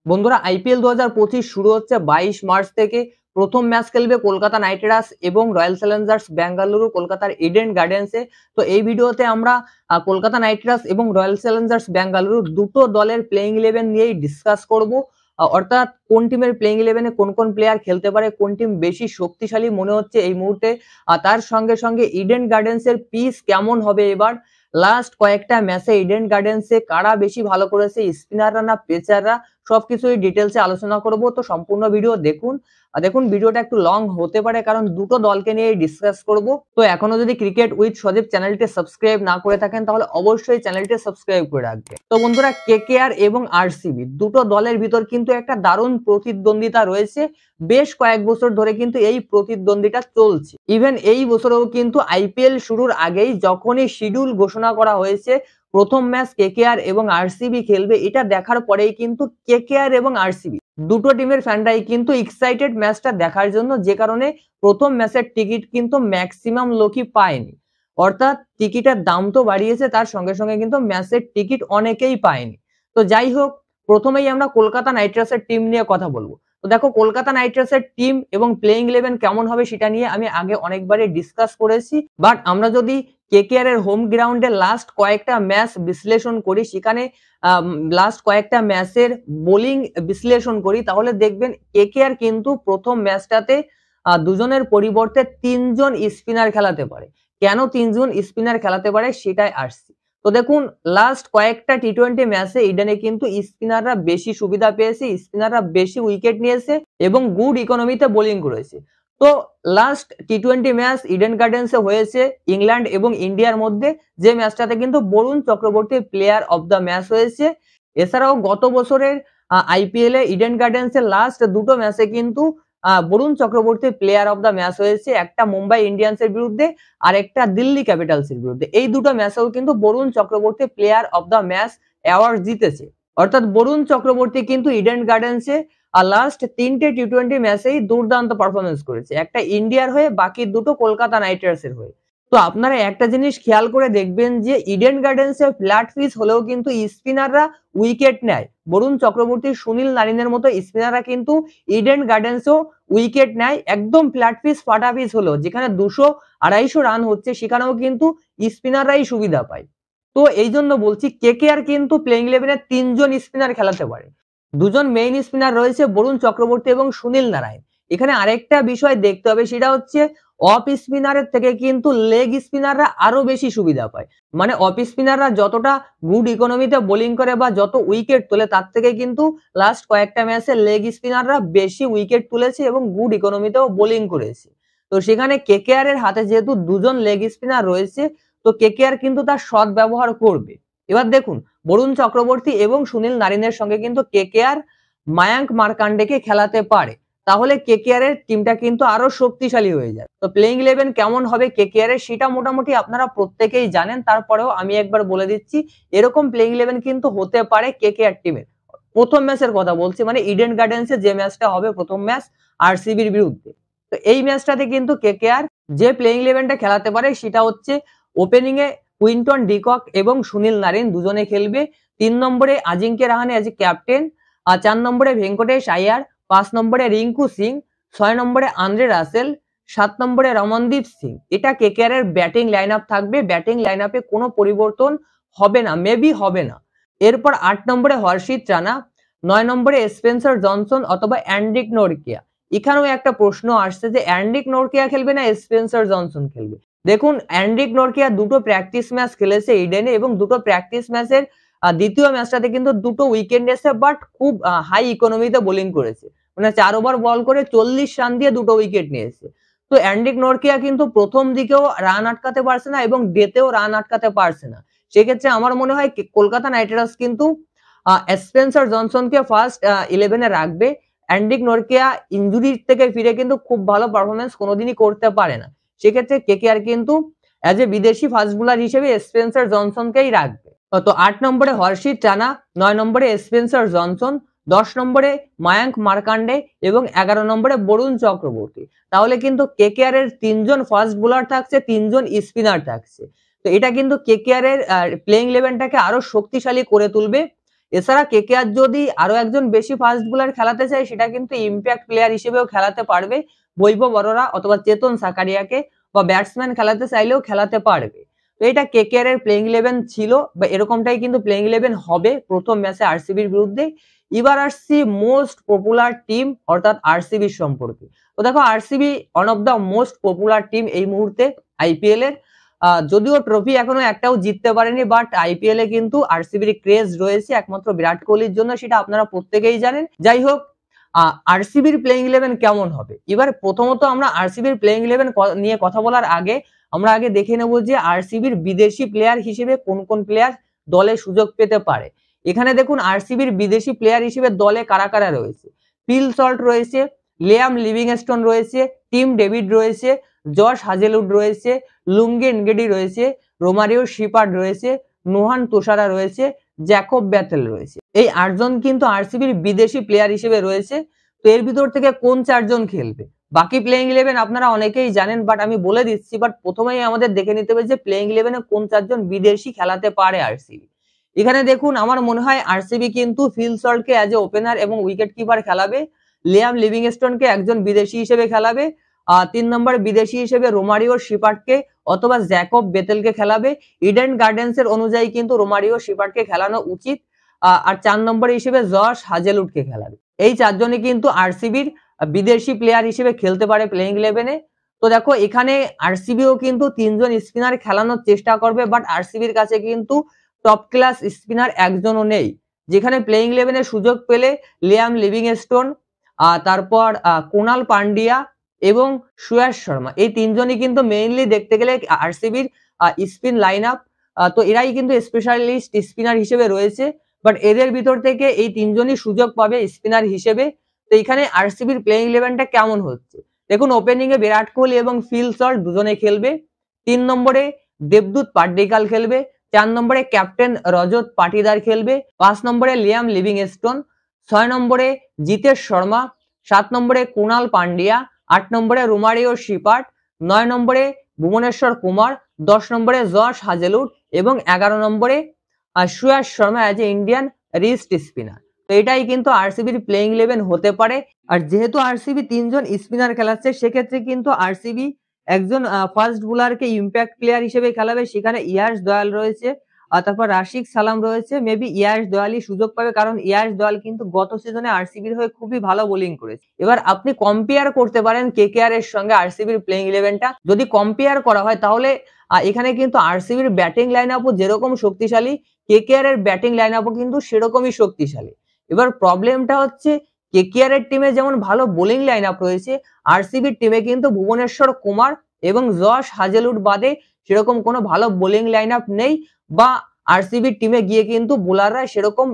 বন্ধুরা আইপিএল 2025 শুরু হচ্ছে 22 মার্চ থেকে। প্রথম ম্যাচ খেলবে কলকাতা নাইট রাইডার্স এবং রয়্যাল চ্যালেঞ্জার্স বেঙ্গালুরু কলকাতার ইডেন গার্ডেন্সে। তো এই ভিডিওতে আমরা কলকাতা নাইট রাইডার্স এবং রয়্যাল চ্যালেঞ্জার্স বেঙ্গালুরু দুটো দলের প্লেইং ইলেভেন নিয়েই ডিসকাস করব। অর্থাৎ কোন টিমের প্লেইং ইলেভেনে কোন কোন প্লেয়ার খেলতে পারে, কোন টিম বেশি শক্তিশালী মনে হচ্ছে এই মুহূর্তে, তার সঙ্গে সঙ্গে ইডেন গার্ডেন্সের পিচ কেমন হবে এবার। লাস্ট কয়েকটা ম্যাচে ইডেন গার্ডেন্সে কারা বেশি ভালো করেছে, স্পিনাররা না পেসাররা, সবকিছুই ডিটেলসে আলোচনা করব। তো সম্পূর্ণ ভিডিও দেখুন। দেখুন ভিডিওটা একটু লং হতে পারে কারণ দুটো দলকে নিয়ে ডিসকাস করব। তো এখনো যদি ক্রিকেট উইথ সজীব চ্যানেলটি সাবস্ক্রাইব না করে থাকেন তাহলে অবশ্যই চ্যানেলটি সাবস্ক্রাইব করে রাখবেন। তো বন্ধুরা, কেকেআর এবং আরসিবি দুটো দলের ভিতর কিন্তু একটা দারুণ প্রতিদ্বন্দ্বিতা রয়েছে। বেশ কয়েক বছর ধরে কিন্তু এই প্রতিদ্বন্দ্বিতা চলছে। ইভেন এই বছরেও কিন্তু আইপিএল শুরুর আগেই যখনই শিডিউল ঘোষণা করা হয়েছে প্রথম ম্যাচ কেকেআর এবং আরসিবি খেলবে, এটা দেখার পরেই কিন্তু কেকেআর এবং আরসিবি দুটো টিমের ফ্যানরাই কিন্তু এক্সাইটেড ম্যাচটা দেখার জন্য, যে কারণে প্রথম ম্যাচের টিকিট কিন্তু ম্যাক্সিমাম লোকই পায়নি। অর্থাৎ টিকিটের দাম তো বাড়িয়েছে, তার সঙ্গে সঙ্গে কিন্তু ম্যাচের টিকিট অনেকেই পায়নি। তো যাই হোক, প্রথমেই আমরা কলকাতা নাইট রাইডার্সের টিম নিয়ে কথা বলবো। তো দেখো, কলকাতা নাইট রাইডার্সের টিম এবং প্লেইং ইলেভেন কেমন হবে সেটা নিয়ে আমি আগে অনেকবারই ডিসকাস করেছি। বাট আমরা যদি কেকেআর এর হোম গ্রাউন্ডে লাস্ট কয়েকটা ম্যাচ বিশ্লেষণ করি, সেখানে লাস্ট কয়েকটা ম্যাচের বোলিং বিশ্লেষণ করি, তাহলে দেখবেন কেকেআর কিন্তু প্রথম ম্যাচটাতে দুজনের পরিবর্তে তিনজন স্পিনার খেলাতে পারে। কেন তিনজন স্পিনার খেলাতে পারে সেটাই আসছি। তো দেখুন, লাস্ট কয়েকটা টি-20 ম্যাচে ইডেনে কিন্তু স্পিনাররা বেশি সুবিধা পেয়েছে, স্পিনাররা বেশি উইকেট নিয়েছে এবং গুড ইকোনমিতে বোলিং করেছে। তো লাস্ট টি-20 ম্যাচ ইডেন গার্ডেন্সে হয়েছে ইংল্যান্ড এবং ইন্ডিয়ার মধ্যে, যে ম্যাচটাতে কিন্তু Varun Chakravarthy player of the match হয়েছে। এছাড়াও গত বছরের আইপিএল এ ইডেন গার্ডেন্সের লাস্ট দুটো ম্যাচে কিন্তু Varun Chakravarthy player of the match হয়েছে, একটা মুম্বাই ইন্ডিয়ান্সের বিরুদ্ধে আর একটা দিল্লি ক্যাপিটালসের বিরুদ্ধে। এই দুটো ম্যাচেও কিন্তু Varun Chakravarthy player of the match award জিতেছে। অর্থাৎ বরুণ চক্রবর্তী কিন্তু ইডেন গার্ডেন্সে লাস্ট তিনটে টি-20 ম্যাচেই দুর্দান্ত পারফরমেন্স করেছে, একটা ইন্ডিয়ার হয়ে, বাকি দুটো কলকাতা নাইট রাইডার্সের হয়ে। তো আপনারা একটা জিনিস খেয়াল করে দেখবেন যে ইডেন গার্ডেন্সে ফ্ল্যাট পিচ হলেও কিন্তু স্পিনাররা উইকেট নেয়। বরুণ চক্রবর্তী, সুনীল নারিনের মতো স্পিনাররা কিন্তু ইডেন গার্ডেন্সেও উইকেট নেয়। একদম ফ্ল্যাট পিচ, ফাটা পিচ হলেও, যেখানে 200-250 রান হচ্ছে, সেখানেও কিন্তু স্পিনাররাই সুবিধা পায়। তো এই জন্য বলছি কেকেআর কিন্তু প্লেইং ইলেভেনে তিনজন স্পিনার খেলাতে পারে। দুজন মেইন স্পিনার রয়েছে, বরুণ চক্রবর্তী এবং সুনীল নারায়ণ। এখানে আরেকটা বিষয় দেখতে হবে, সেটা হচ্ছে অফ স্পিনারের থেকে কিন্তু লেগ স্পিনাররা আরো বেশি সুবিধা পায়। মানে অফ স্পিনাররা যতটা গুড ইকোনমিতে বোলিং করে বা যত উইকেট তোলে, তার থেকে কিন্তু লাস্ট কয়েকটা ম্যাচে লেগ স্পিনাররা বেশি উইকেট তুলেছে এবং গুড ইকোনমিতেও বোলিং করেছে। তো সেখানে কেকেআর এর হাতে যেহেতু দুজন লেগ স্পিনার রয়েছে, তো কেকেআর কিন্তু তার সৎ ব্যবহার করবে। এবার দেখুন, বরুণ চক্রবর্তী এবং সুনীল নারিনের সঙ্গে কিন্তু কেকেআর মায়াঙ্ক মার্কান্ডেকে খেলাতে পারে, তাহলে কেকেআর এর টিমটা কিন্তু আরো শক্তিশালী হয়ে যায়। তো প্লেইং ইলেভেন কেমন হবে কেকেআর এর সেটা মোটামুটি আপনারা প্রত্যেকেই জানেন, তারপরেও আমি একবার বলে দিচ্ছি। এরকম প্লেইং ইলেভেন কিন্তু হতে পারে কেকেআর টিমের। প্রথম ম্যাচের কথা বলছি, মানে ইডেন গার্ডেন্সে যে ম্যাচটা হবে প্রথম ম্যাচ আরসিবির বিরুদ্ধে। তো এই ম্যাচটাতে কিন্তু কেকেআর যে প্লেইং ইলেভেনটা খেলাতে পারে সেটা হচ্ছে ওপেনিং এ কুইন্টন ডিকক এবং সুনীল নারিন দুজনে খেলবে। 3 নম্বরে Ajinkya Rahane as a captain, আর 4 নম্বরে ভেঙ্কটেশ আয়ার, 5 নম্বরে রিঙ্কু সিং, 6 নম্বরে আন্দ্রে রাসেল, 7 নম্বরে রমনদীপ সিং। এটা কেকেআর এর ব্যাটিং লাইন আপ থাকবে। ব্যাটিং লাইন আপে কোনো পরিবর্তন হবে না, মেবি হবে না। এরপর 8 নম্বরে হর্ষিত রানা, 9 নম্বরে স্পেন্সার জনসন অথবা অ্যান্ড্রিক নরকিয়া। এখানেও একটা প্রশ্ন আসছে যে অ্যান্ড্রিক নরকিয়া খেলবে না স্পেন্সার জনসন খেলবে। দেখুন, অ্যান্ড্রিক নরকিয়া দুটো প্র্যাকটিস ম্যাচ খেলেছে ইডেনে এবং দুটো প্র্যাকটিস ম্যাচের দ্বিতীয় ম্যাচটাতে কিন্তু দুটো উইকেট নিয়েছে, বাট খুব হাই ইকোনমিতে বোলিং করেছে। মানে 4 ওভার বল করে 40 রান দিয়ে দুটো উইকেট নিয়েছে। তো অ্যান্ড্রিক নরকিয়া কিন্তু প্রথম দিকেও রান আটকাতে পারছে না এবং ডেতেও রান আটকাতে পারছে না। সেক্ষেত্রে আমার মনে হয় কলকাতা নাইট রাইডার্স কিন্তু স্পেন্সার জনসনকে ফার্স্ট 11-এ রাখবে। অ্যান্ড্রিক নরকিয়া ইনজুরি থেকে ফিরে কিন্তু খুব ভালো পারফরমেন্স কোনোদিনই করতে পারে না। সেক্ষেত্রে কেকেআর কিন্তু অ্যাজ এ বিদেশি ফাস্ট বোলার হিসেবে স্পেন্সার জনসনকেই রাখবে। তো 8 নম্বরে হর্ষিত রানা, 9 নম্বরে স্পেন্সার জনসন, 10 নম্বরে মায়াঙ্ক মার্কান্ডে এবং 11 নম্বরে বরুণ চক্রবর্তী। তাহলে কিন্তু কেকেআর এর 3 জন ফাস্ট বোলার থাকছে, 3 জন স্পিনার থাকছে। তো এটা কিন্তু কেকেআর এর প্লেইং ইলেভেনটাকে আরো শক্তিশালী করে তুলবে। এছাড়া কেকেআর যদি আরো একজন বেশি ফাস্ট বোলার খেলাতে চায় সেটা কিন্তু ইম্প্যাক্ট প্লেয়ার হিসেবেও খেলাতে পারবে, বৈভব অরোরা অথবা চেতন সাকারিয়াকে, বা ব্যাটসম্যান খেলাতে চাইলেও খেলাতে পারবে। তো এটা কেকেআর এর প্লেইং 11 ছিল, বা এরকমটাই কিন্তু প্লেইং 11 হবে প্রথম ম্যাচে আরসিবির বিরুদ্ধে। এবার আসছি মোস্ট পপুলার টিম অর্থাৎ আরসিবির সম্পর্কে। তো দেখো RCB one of the most popular team এই মুহূর্তে আইপিএল এর। যদিও ট্রফি এখনো একটাও জিততে পারেনি, বাট আইপিএল এ কিন্তু আরসিবির ক্রেজ রয়েছে একমাত্র বিরাট কোহলির জন্য, সেটা আপনারা প্রত্যেকেই জানেন। যাই হোক, আরসিবির প্লেইং 11 কেমন হবে, এবার প্রথমত আমরা আরসিবির প্লেইং 11 নিয়ে কথা বলার আগে আমরা আগে দেখে নেব যে আরসিবির বিদেশি প্লেয়ার হিসেবে কোন কোন প্লেয়ার দলে সুযোগ পেতে পারে। এখানে দেখুন আরসিবির বিদেশি প্লেয়ার হিসেবে দলে কারা কারা রয়েছে। ফিল সল্ট রয়েছে, লিয়াম লিভিংস্টোন রয়েছে, টিম ডেভিড রয়েছে, জশ হাজেলউড রয়েছে, লুঙ্গি এনগেডি রয়েছে, রোমারিও শিপার্ড রয়েছে, নোহান তুষারা রয়েছে, জ্যাকব ব্যাথেল রয়েছে। এই 8 জন কিন্তু আরসিবির বিদেশি প্লেয়ার হিসেবে রয়েছে। তো এর ভিতর থেকে কোন 4 জন খেলবে, বাকি প্লেইং 11 আপনারা অনেকেই জানেন, বাট আমি বলে দিচ্ছি। বাট প্রথমেই আমাদের দেখে নিতে হবে যে প্লেইং 11 কোন 4 জন বিদেশি খেলাতে পারে আরসিবি। এখানে দেখুন আমার মনে হয় আরসিবি কিন্তু ফিল সল্টকে অ্যাজ এ ওপেনার এবং উইকেট কিপার খেলাবে, লিয়াম লিভিংস্টোনকে একজন বিদেশি হিসেবে খেলাবে, 3 নম্বর বিদেশি হিসেবে রোমারিও শিপার্ডকে অথবা জ্যাকব বেতেলকে খেলাবে। ইডেন গার্ডেন্স এর অনুযায়ী কিন্তু রোমারিও শিপার্ডকে খেলানো উচিত, আর 4 নম্বর হিসেবে জশ হাজেলউডকে খেলাবে। এই 4 জনই কিন্তু আরসিবির বিদেশি প্লেয়ার হিসেবে খেলতে পারে প্লেইং 11 এ। তো দেখো এখানে আরসিবিও কিন্তু 3 জন স্পিনার খেলানোর চেষ্টা করবে, বাট আরসিবির কাছে কিন্তু টপ ক্লাস স্পিনার একজনও নেই। যেখানে প্লেইং 11 এ সুযোগ পেলে লিয়াম লিভিংস্টোন, তারপর কুনাল পান্ডিয়া এবং সুয়াস শর্মা, এই 3 জনই কিন্তু মেইনলি দেখতে গেলে আরসিবির স্পিন লাইন আপ। তো এরাই কিন্তু স্পেশালিস্ট স্পিনার হিসেবে রয়েছে, বাট এদের ভিতর থেকে এই 3 জনই সুযোগ পাবে স্পিনার হিসেবে। তো এখানে আরসিবির প্লেইং 11টা কেমন হচ্ছে দেখুন। ওপেনিং এ বিরাট কোহলি এবং ফিল সল্ট দুজনে খেলবে, 3 নম্বরে দেবদূত পাড্ডিকাল খেলবে, 4 নম্বরে ক্যাপ্টেন রজত পাটিদার খেলবে, 5 নম্বরে লিয়াম লিভিংস্টোন, 6 নম্বরে জিতেশ শর্মা, 7 নম্বরে কুনাল পান্ডিয়া, 8 নম্বরে রোমারিও শিপার্ড, 9 নম্বরে ভুবনেশ্বর কুমার, 10 নম্বরে জশ হাজেলউড এবং 11 নম্বরে Suyash Sharma as a Indian wrist spinner. তো এটাই কিন্তু আরসিবির প্লেইং 11 হতে পারে। আর যেহেতু আরসিবি 3 জন স্পিনার খেলাচ্ছে, সেক্ষেত্রে কিন্তু আরসিবি একজন ফাস্ট বোলারকে ইম্প্যাক্ট প্লেয়ার হিসেবে খেলাবে। সেখানে ইয়াশ দয়াল রয়েছে, আর তারপর রাশিক সালাম রয়েছে। মেবি ইয়াশ দয়ালই সুযোগ পাবে, কারণ ইয়াশ দয়াল কিন্তু গত সিজনে আরসিবির হয়ে খুবই ভালো বোলিং করেছে। এবার আপনি কম্পেয়ার করতে পারেন কেকেআর এর সঙ্গে আরসিবির প্লেইং 11টা। যদি কম্পেয়ার করা হয় তাহলে এখানে কিন্তু আরসিবির ব্যাটিং লাইন আপও যেরকম শক্তিশালী, কেকেআর এর ব্যাটিং লাইন আপও কিন্তু সেরকমই শক্তিশালী। এবার প্রবলেমটা হচ্ছে কেকেআর এর টিমে যেমন ভালো বোলিং লাইন আপ রয়েছে, আরসিবির টিমে কিন্তু ভুবনেশ্বর কুমার এবং জশ হাজেলউড বাদে সেরকম কোনো ভালো বোলিং লাইন আপ নেই, বা আরসিবির টিমে গিয়ে কিন্তু বোলাররা সেরকম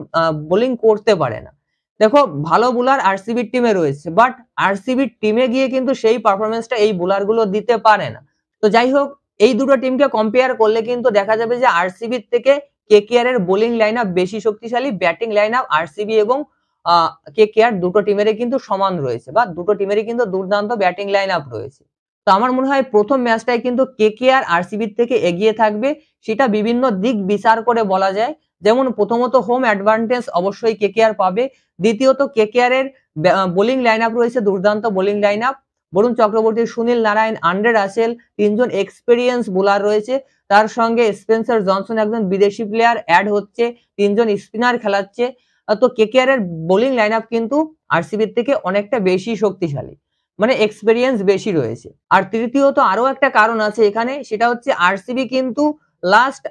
বোলিং করতে পারে না। দেখো ভালো বোলার আরসিবির টিমে রয়েছে, বাট আরসিবির টিমে গিয়ে কিন্তু সেই পারফরমেন্সটা এই বোলার গুলো দিতে পারে না। তো যাই হোক, এই দুটো টিমকে কম্পেয়ার করলে কিন্তু দেখা যাবে যে আরসিবির থেকে কেকেআর এর বোলিং লাইন আপ বেশি শক্তিশালী, ব্যাটিং লাইন আপ আরসিবি এবং কেকেআর দুটো টিমেরই কিন্তু সমান রয়েছে, বা দুটো টিমেরই কিন্তু দুর্দান্ত ব্যাটিং লাইন আপ রয়েছে। তো আমার মনে হয় প্রথম ম্যাচটাই কিন্তু কেকেআর আরসিবির থেকে এগিয়ে থাকবে, সেটা বিভিন্ন দিক বিচার করে বলা যায়। যেমন প্রথমত হোম অ্যাডভান্টেজ অবশ্যই কেকেআর পাবে, দ্বিতীয়ত কেকেআর এর বোলিং লাইন আপ রয়েছে দুর্দান্ত bowling line up. Varun Chakravarthy, Sunil Narine, Andre Russell, 3 জন এক্সপেরিয়েন্স বোলার রয়েছে, তার সঙ্গে স্পেন্সার জনসন একজন বিদেশি প্লেয়ার অ্যাড হচ্ছে, 3 জন স্পিনার খেলাচ্ছে। তো কেকেআর এর বোলিং লাইন আপ কিন্তু আরসিবির থেকে অনেকটা বেশি শক্তিশালী, মানে এক্সপেরিয়েন্স বেশি রয়েছে। আর তৃতীয়ত আরো একটা কারণ আছে এখানে, সেটা হচ্ছে আরসিবি কিন্তু লাস্ট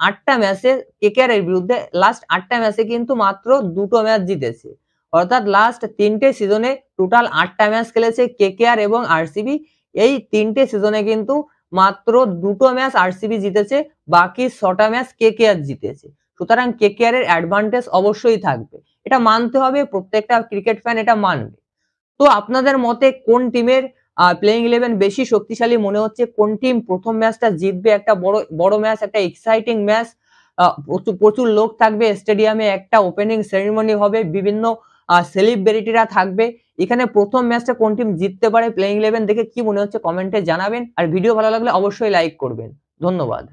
8টা ম্যাচে কেকেআর এর বিরুদ্ধে লাস্ট 8টা ম্যাচে কিন্তু মাত্র 2টো ম্যাচ জিতেছে, অর্থাৎ লাস্ট 3টে সিজনে টোটাল 8টা ম্যাচ খেলেছে কেকেআর এবং আরসিবি। এই 3টে সিজনে কিন্তু মাত্র 2টো ম্যাচ আরসিবি জিতেছে, বাকি 6টা ম্যাচ কেকেআর জিতেছে। সুতরাং কেকেআর এর অ্যাডভান্টেজ অবশ্যই থাকবে, এটা মানতে হবে, প্রত্যেকটা ক্রিকেট ফ্যান এটা মানবে। তো আপনাদের মতে কোন টিমের প্লেইং 11 বেশি শক্তিশালী মনে হচ্ছে, কোন টিম প্রথম ম্যাচটা জিতবে? একটা বড় ম্যাচ, একটা এক্সাইটিং ম্যাচ, প্রচুর লোক থাকবে স্টেডিয়ামে, একটা ওপেনিং সেরিমনি হবে, বিভিন্ন সেলিব্রিটিরা থাকবে। এখানে প্রথম ম্যাচটা কোন টিম জিততে পারে প্লেইং 11 দেখে কি মনে হচ্ছে কমেন্টে জানাবেন। আর ভিডিও ভালো লাগলে অবশ্যই লাইক করবেন। ধন্যবাদ।